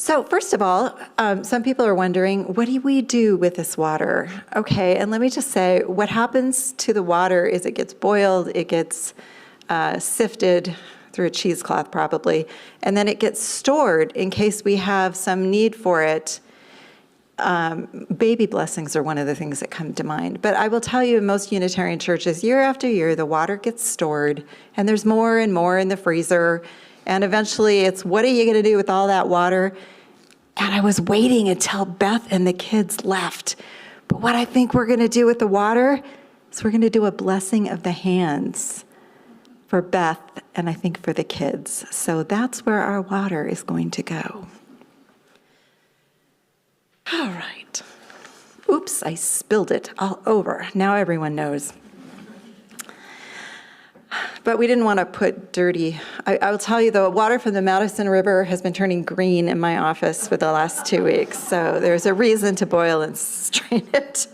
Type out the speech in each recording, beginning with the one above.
So first of all, some people are wondering, what do we do with this water? Okay, and let me just say, what happens to the water is it gets boiled, it gets sifted through a cheesecloth probably, and then it gets stored in case we have some need for it. Baby blessings are one of the things that come to mind. But I will tell you, in most Unitarian churches, year after year, the water gets stored, and there's more and more in the freezer, and eventually it's, what are you going to do with all that water? And I was waiting until Beth and the kids left. But what I think we're going to do with the water is we're going to do a blessing of the hands for Beth and I think for the kids. So that's where our water is going to go. All right. Oops, I spilled it all over. Now everyone knows. But we didn't want to put dirty. I will tell you, the water from the Madison River has been turning green in my office for the last 2 weeks. So there's a reason to boil and strain it.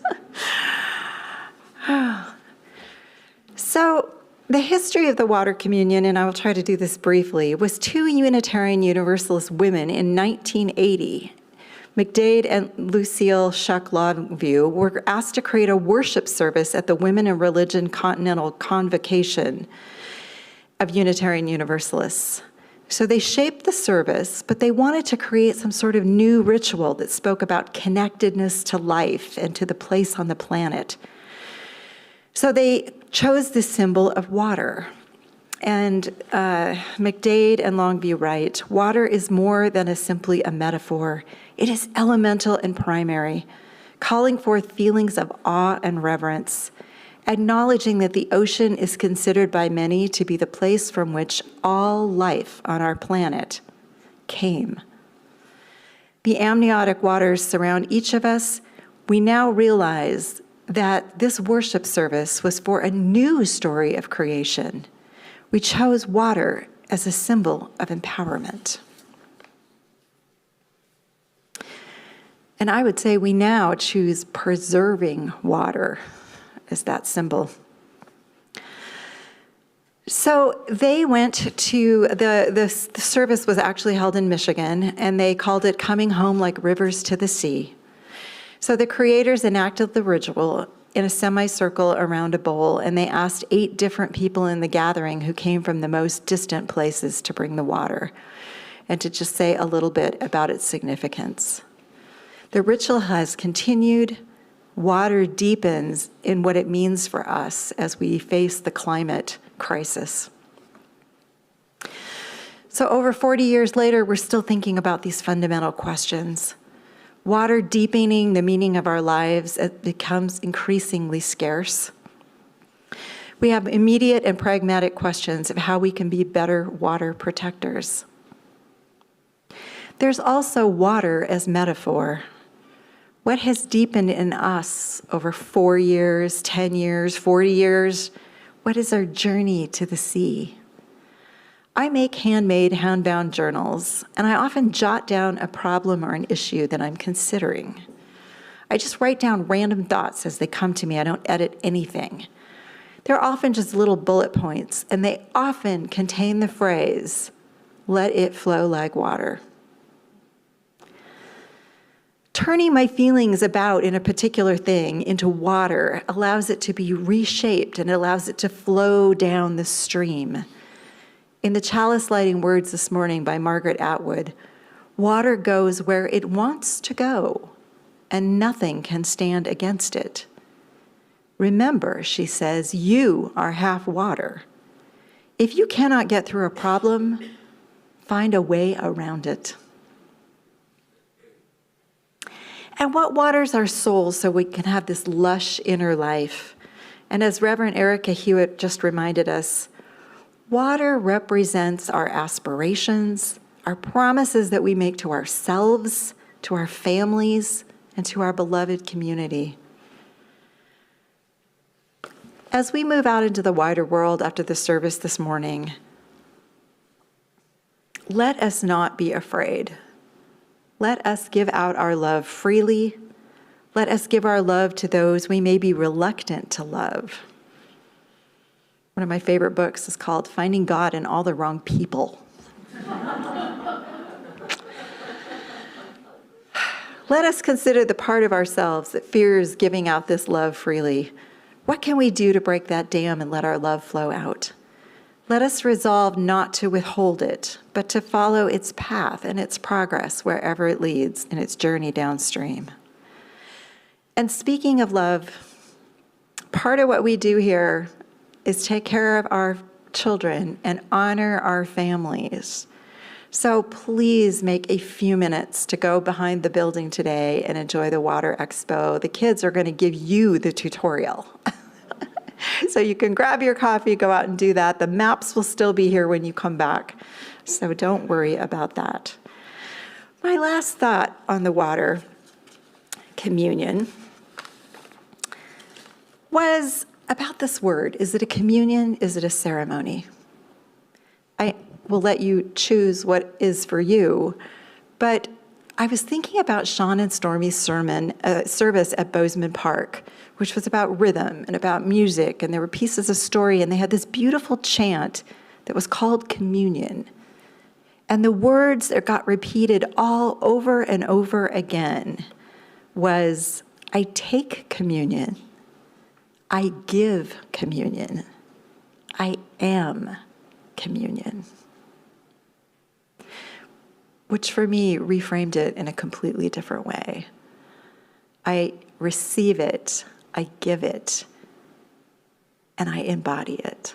So the history of the water communion, and I will try to do this briefly, was two Unitarian Universalist women in 1980. McDade and Lucille Shuck Longview were asked to create a worship service at the Women in Religion Continental Convocation of Unitarian Universalists. So they shaped the service, but they wanted to create some sort of new ritual that spoke about connectedness to life and to the place on the planet. So they chose the symbol of water. And McDade and Longview write, water is more than simply a metaphor. It is elemental and primary, calling forth feelings of awe and reverence, acknowledging that the ocean is considered by many to be the place from which all life on our planet came. The amniotic waters surround each of us. We now realize that this worship service was for a new story of creation. We chose water as a symbol of empowerment. And I would say we now choose preserving water as that symbol. So they went to, the service was actually held in Michigan, and they called it Coming Home Like Rivers to the Sea. So the creators enacted the ritual in a semicircle around a bowl, and they asked 8 different people in the gathering who came from the most distant places to bring the water, and to just say a little bit about its significance. The ritual has continued. Water deepens in what it means for us as we face the climate crisis. So over 40 years later, we're still thinking about these fundamental questions. Water deepening the meaning of our lives, it becomes increasingly scarce. We have immediate and pragmatic questions of how we can be better water protectors. There's also water as metaphor. What has deepened in us over 4 years, 10 years, 40 years? What is our journey to the sea? I make handmade, hand-bound journals, and I often jot down a problem or an issue that I'm considering. I just write down random thoughts as they come to me. I don't edit anything. They're often just little bullet points, and they often contain the phrase, "Let it flow like water." Turning my feelings about in a particular thing into water allows it to be reshaped and allows it to flow down the stream. In the chalice lighting words this morning by Margaret Atwood, water goes where it wants to go, and nothing can stand against it. Remember, she says, you are half water. If you cannot get through a problem, find a way around it. And what waters our souls so we can have this lush inner life? And as Reverend Erica Hewitt just reminded us, water represents our aspirations, our promises that we make to ourselves, to our families, and to our beloved community. As we move out into the wider world after the service this morning, let us not be afraid. Let us give out our love freely. Let us give our love to those we may be reluctant to love. One of my favorite books is called Finding God in All the Wrong People. Let us consider the part of ourselves that fears giving out this love freely. What can we do to break that dam and let our love flow out? Let us resolve not to withhold it, but to follow its path and its progress wherever it leads in its journey downstream. And speaking of love, part of what we do here is take care of our children and honor our families. So please make a few minutes to go behind the building today and enjoy the Water Expo. The kids are going to give you the tutorial. So you can grab your coffee, go out and do that. The maps will still be here when you come back. So don't worry about that. My last thought on the water communion was about this word. Is it a communion? Is it a ceremony? I will let you choose what is for you, but I was thinking about Sean and Stormy's service at Bozeman Park, which was about rhythm and about music, and there were pieces of story, and they had this beautiful chant that was called communion. And the words that got repeated all over and over again was, I take communion, I give communion, I am communion. Which for me reframed it in a completely different way. I receive it, I give it, and I embody it.